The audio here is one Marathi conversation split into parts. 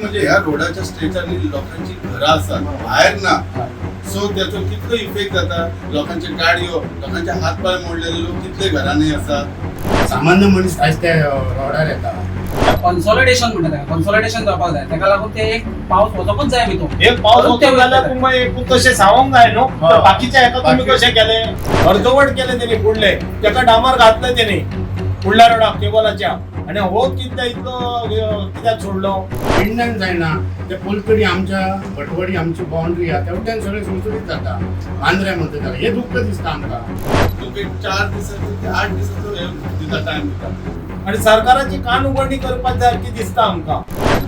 म्हणजे ह्या रोडाच्या स्ट्रेचांनी लोकांची घरं असतात बाहेर ना, सो त्याचो कितलो इफेक्ट जाता लोकांचे गाडयो, लोकांचे हात पाय मोडलेले लोक कितले घरांनी असतात. सामान्य मनीस आयज ते रोडार येता. कन्सॉलिडेशन म्हणटा ताका कन्सॉलिडेशन जावपाक जाय ताका लागून ते एक पावस वचोकूच जाय भितून एक पावस होतो जाल्यार तुमकां एकूण तशें सावंक जाय न्हू. तर बाकीच्या हेका तुमी कशें केले अर्धवट केले तेणी फुडले तेका डांबर घातले तेणी फुडल्या रोडाक केबलाच्या आनी हो कित्याक इतलो कित्याक सोडलो. पेडण्यान जायना ते पलतडी आमच्या भटवडी आमची बाउंड्री आहा तेवट्यान सगळें सुळसुळीत जाता. आंध्रे म्हणटा ताका हे दुख्ख दिसता आमकां. तुमकां एक 4 दिसाचो ते 8 दिसाचो हे दिता टायम दिता. आणि सरकाराची कान उघडणी करपाक जाय की दिसता आमकां.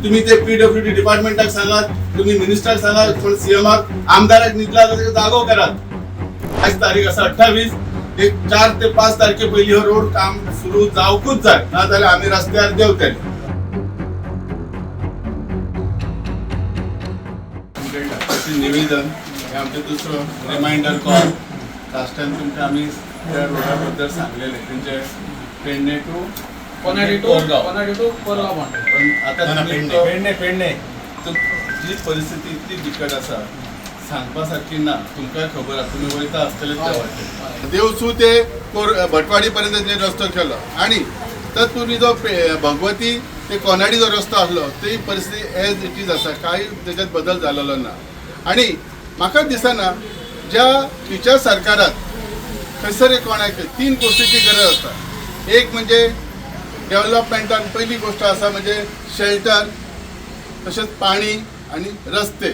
तुम्ही ते पीडब्ल्यूडी डिपार्टमेंटाक सांगात, तुम्ही मिनिस्टराक सांगात, कोण सीएमाक आमदाराक न्हिदला जाल्यार जागो करात. आज तारीख आसा 28, एक 4 ते 5 तारखे पयलीं हो रोड काम सुरू जावकूच जाय, ना जाल्यार आमी रस्त्यार देंवतले. निवेदन हे आमचे दुसरो रिमाइंडर कॉल. लास्ट टाइम तुमकां आमी त्या रोडा बद्दल सांगलेले तेंचे पेडणे टू कोनाडी टू कोरगांव म्हणटा. पण आता तुम्ही तो- पेडणे तो जी परिस्थिती इतली बिकट आसा सांगपा सारखी ना. तुमकां खबर आसा तुम्ही वयता आसतले त्या वाटेन. देवसू ते भटवाडी पर्यंत जे रस्तो केलो आणि तत्पूर्वी जो भगवती ते कोनाडी जो रस्तो आसलो ती परिस्थिती एज इट इज आसा, काही त्याच्यात बदल झालेलो ना. आणि म्हाका दिसना ज्या खंयच्या सरकारात खंयसर कोणाक 3 गोष्टीची गरज आसता. एक म्हणजे डेव्हलपमेंटान पहिली गोष्ट आसा म्हणजे शेल्टर, तसेच पाणी आणि रस्ते.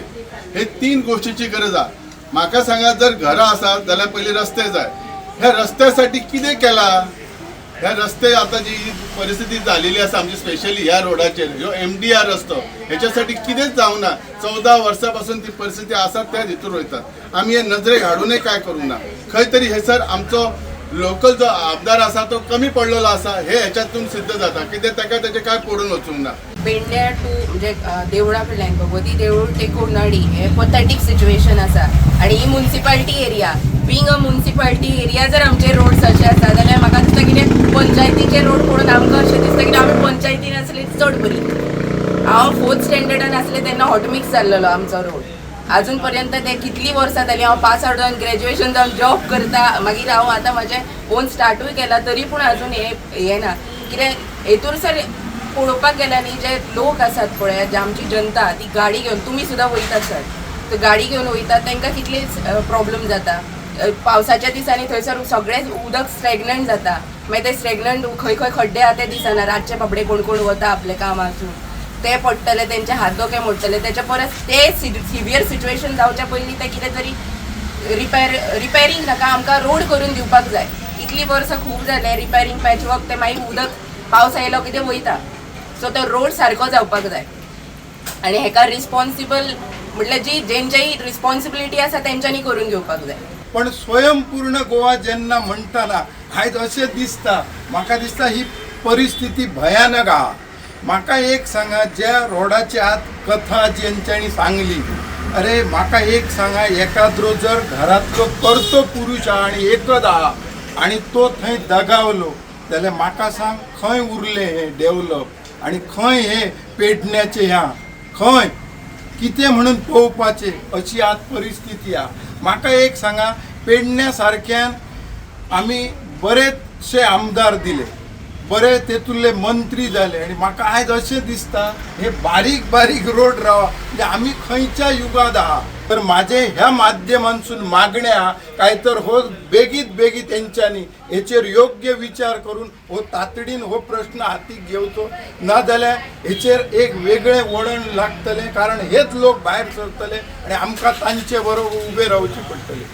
हे 3 गोष्टीची गरज आहे. म्हाका सांगा जर घरां आसात जाल्यार पयलीं रस्ते जाय. ह्या रस्त्यासाठी कितें केला? ह्या रस्ते आता जी परिस्थिती झालेली आसा आमची स्पेशली ह्या रोडाचेर ह्यो MDR रस्तो ह्याच्यासाठी कितेंच जावं ना. 14 वर्सांपासून ती परिस्थिती आसा त्याच हितून वयतात. आमी हे नजरेक हाडूनय काय करूंक ना. खंय तरी हेसर आमचो लोकल जो आमदार आसा तो कमी पडलेलो आसा हे ह्याच्यातून सिद्ध जाता. कित्याक ताका तेचे काय पडून वचूंक ना. पेडण्या टू म्हणजे देवळा कडल्यान भगवती देवूळ ते कोर्नाडी हे पथेटीक सिच्युएशन आसा. आणि ही municipality area being a municipality area जर आमचे रोड्स अशे आसा जाल्यार म्हाका दिसता कितें पंचायतीचे रोड पळोवन आमकां अशें दिसता की आमी पंचायतीन आसली चड बरी. हांव 4th स्टँडर्डान आसलें तेन्ना हॉटमिक्स जाल्लो आमचो रोड. अजून पर्यंत ते कितली वर्सां जाली हांव पास आउट जावन ग्रॅज्युएशन जावन जॉब करता. मागीर हांव आतां म्हाजें ओन स्टार्टूय केला तरी पूण अजून हे ना. कित्याक हेतूर सर पळोवपाक गेल्यार न्ही जे लोक आसात पळय जे आमची जनता ती गाडी घेवन तुमी सुद्दां वयतात सर तर गाडी घेवन वयतात तांकां कितलेच प्रॉब्लेम जाता. पावसाच्या दिसांनी थंयसर सगळेंच उदक स्टॅग्नंट जाता. मागीर ते स्टॅग्नंट खंय खंय खड्डे आहा ते दिसना. रातचे बाबडे कोण कोण वता आपले कामासून ते पडटले तेंचे हात दोके मोडटले. तेच्या परस ते सिवियर सिच्युएशन जावच्या पयलीं ते कितें तरी रिपेरींग नाका आमकां रोड करून दिवपाक जाय. इतली वर्सां खूब जाले रिपेरींग पॅचवर्क ते मागीर उदक पावस आयलो की ते वयता. सो तो रोड सारको जावपाक जाय. आनी हेका रिस्पॉन्सिबल म्हटल्यार जी जेंच्याय रिस्पॉन्सिबिलिटी आसा तेंच्यांनी करून घेवपाक जाय. पण स्वयंपूर्ण गोवा जेन्ना म्हणटना आयज अशें दिसता म्हाका दिसता ही परिस्थिती भयानक आहा. म्हाका एक सांगा ज्या रोडाची आत कथा जेंच्यांनी सांगली अरे म्हाका एक सांगा एकाद्रो जर घरांतलो करतो पुरुश आहा आनी एकच आहा आनी तो थंय दगावलो जाल्यार म्हाका सांग खंय उरलें हें डेव्हलप आनी खंय हें पेडण्याचें ह्या खंय कितें म्हणून पळोवपाचें अशी आज परिस्थिती आहा. म्हाका एक सांगा पेडण्या सारक्यान आमी बरेचशे आमदार दिले, बरे तेतुरले मंत्री जाले आनी म्हाका आयज अशें दिसता हे बारीक बारीक रोड रावा म्हणजे आमी खंयच्या युगांत आहा. तर म्हाजे ह्या माध्यमांसून मागणें आहा काय तर हो बेगीत तेंच्यांनी हेचेर योग्य विचार करून हो तातडीन हो प्रश्न हातीक घेवचो. ना जाल्यार हेचेर एक वेगळें वळण लागतलें कारण हेच लोक भायर सरतले आनी आमकां तांचे बरोबर उबे रावचे पडटले.